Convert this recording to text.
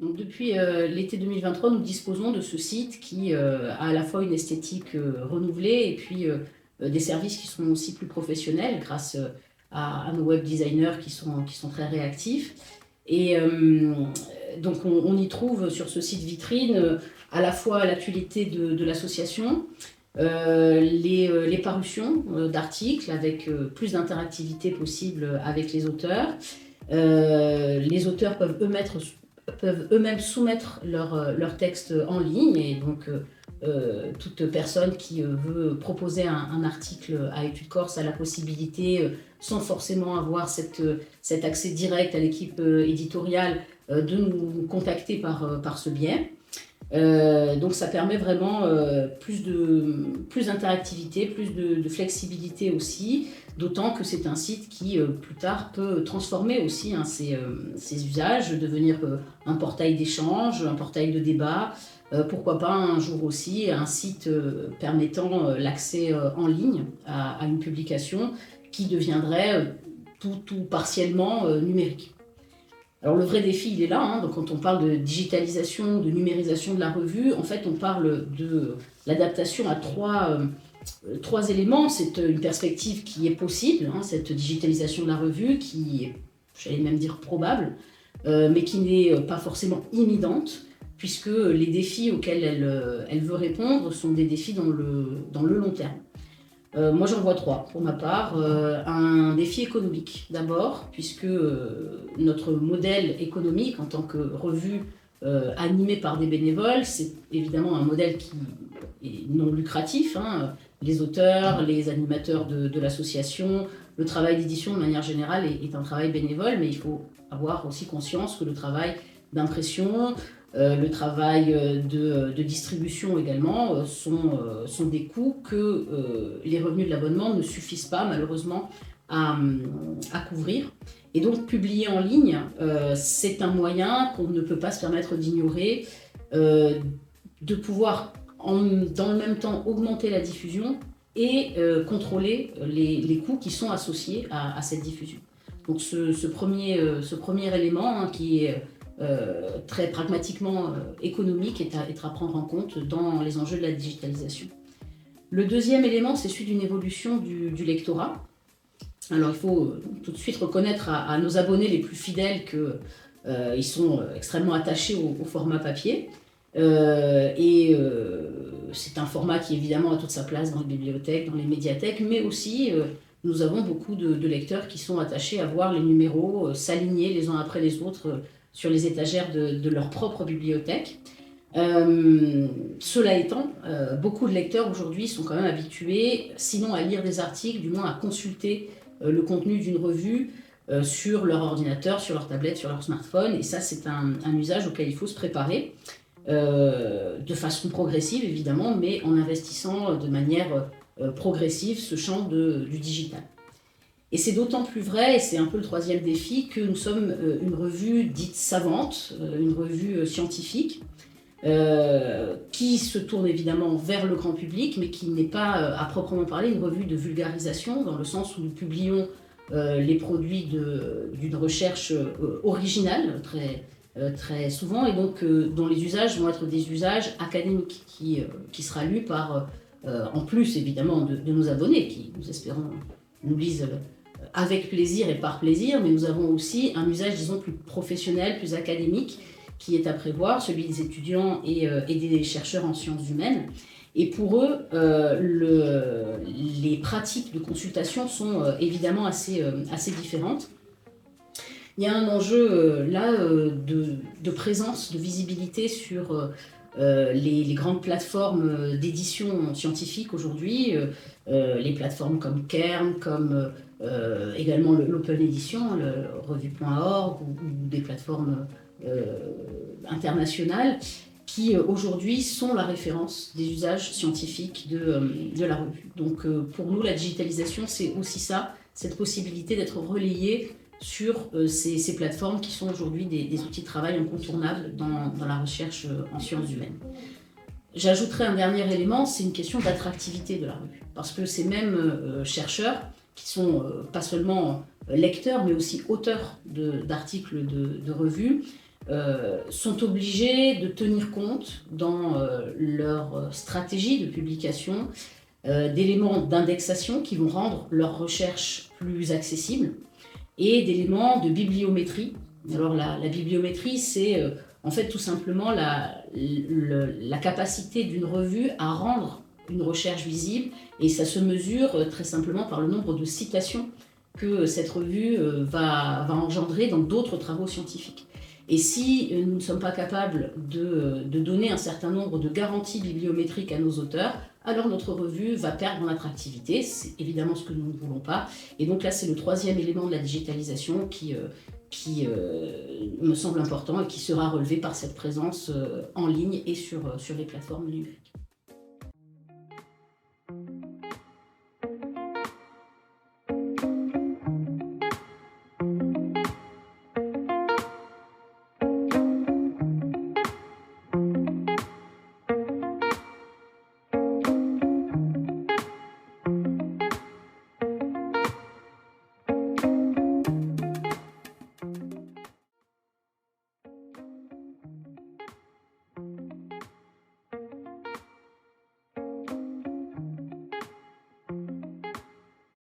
Donc depuis l'été 2023, nous disposons de ce site qui a à la fois une esthétique renouvelée et puis des services qui sont aussi plus professionnels grâce à nos web designers qui sont très réactifs. Et donc on y trouve sur ce site vitrine à la fois l'actualité de l'association, les parutions d'articles avec plus d'interactivité possible avec les auteurs. Les auteurs peuvent eux-mêmes soumettre leur texte en ligne et donc toute personne qui veut proposer un article à Études Corse a la possibilité, sans forcément avoir cet accès direct à l'équipe éditoriale, de nous contacter par ce biais. Donc ça permet vraiment plus d'interactivité, plus de flexibilité aussi, d'autant que c'est un site qui plus tard peut transformer aussi ses usages, devenir un portail d'échange, un portail de débat, pourquoi pas un jour aussi un site permettant l'accès en ligne à une publication qui deviendrait tout ou partiellement numérique. Alors le vrai défi, il est là, hein. Donc, quand on parle de digitalisation, de numérisation de la revue, en fait on parle de l'adaptation à trois éléments. C'est une perspective qui est possible, hein, cette digitalisation de la revue, qui est, j'allais même dire probable, mais qui n'est pas forcément imminente, puisque les défis auxquels elle veut répondre sont des défis dans le long terme. Moi j'en vois trois pour ma part. Un défi économique d'abord, puisque notre modèle économique en tant que revue animée par des bénévoles, c'est évidemment un modèle qui est non lucratif, hein. Les auteurs, les animateurs de l'association, le travail d'édition de manière générale est un travail bénévole, mais il faut avoir aussi conscience que le travail d'impression, le travail de distribution également sont des coûts que les revenus de l'abonnement ne suffisent pas malheureusement à couvrir. Et donc publier en ligne, c'est un moyen qu'on ne peut pas se permettre d'ignorer, de pouvoir dans le même temps augmenter la diffusion et contrôler les coûts qui sont associés à cette diffusion. Donc ce premier élément, hein, qui est très pragmatiquement économique est à prendre en compte dans les enjeux de la digitalisation. Le deuxième élément, c'est celui d'une évolution du lectorat. Alors il faut tout de suite reconnaître à nos abonnés les plus fidèles qu'ils sont extrêmement attachés au format papier. C'est un format qui évidemment a toute sa place dans les bibliothèques, dans les médiathèques, mais aussi nous avons beaucoup de lecteurs qui sont attachés à voir les numéros s'aligner les uns après les autres sur les étagères de leur propre bibliothèque. Cela étant, beaucoup de lecteurs aujourd'hui sont quand même habitués, sinon à lire des articles, du moins à consulter le contenu d'une revue sur leur ordinateur, sur leur tablette, sur leur smartphone. Et ça, c'est un usage auquel il faut se préparer de façon progressive, évidemment, mais en investissant de manière progressive ce champ du digital. Et c'est d'autant plus vrai, et c'est un peu le troisième défi, que nous sommes une revue dite savante, une revue scientifique, qui se tourne évidemment vers le grand public, mais qui n'est pas à proprement parler une revue de vulgarisation, dans le sens où nous publions les produits d'une recherche originale, très souvent, et donc dont les usages vont être des usages académiques, qui sera lu par, en plus évidemment de nos abonnés, qui, nous espérons, nous lisent avec plaisir et par plaisir, mais nous avons aussi un usage, disons, plus professionnel, plus académique, qui est à prévoir, celui des étudiants et des chercheurs en sciences humaines. Et pour eux, les pratiques de consultation sont évidemment assez différentes. Il y a un enjeu là de présence, de visibilité sur les grandes plateformes d'édition scientifique aujourd'hui, les plateformes comme Cairn, comme également l'Open Edition, le revue.org ou des plateformes internationales qui aujourd'hui sont la référence des usages scientifiques de la revue. Donc pour nous, la digitalisation, c'est aussi ça, cette possibilité d'être relayé sur ces plateformes qui sont aujourd'hui des outils de travail incontournables dans la recherche en sciences humaines. J'ajouterai un dernier élément, c'est une question d'attractivité de la revue. Parce que ces mêmes chercheurs, qui sont pas seulement lecteurs, mais aussi auteurs d'articles de revues, sont obligés de tenir compte dans leur stratégie de publication d'éléments d'indexation qui vont rendre leur recherche plus accessible et d'éléments de bibliométrie. Alors la bibliométrie, c'est en fait tout simplement la capacité d'une revue à rendre une recherche visible, et ça se mesure très simplement par le nombre de citations que cette revue va engendrer dans d'autres travaux scientifiques. Et si nous ne sommes pas capables de donner un certain nombre de garanties bibliométriques à nos auteurs, alors notre revue va perdre en attractivité. C'est évidemment ce que nous ne voulons pas. Et donc là, c'est le troisième élément de la digitalisation qui me semble important et qui sera relevé par cette présence en ligne et sur les plateformes numériques.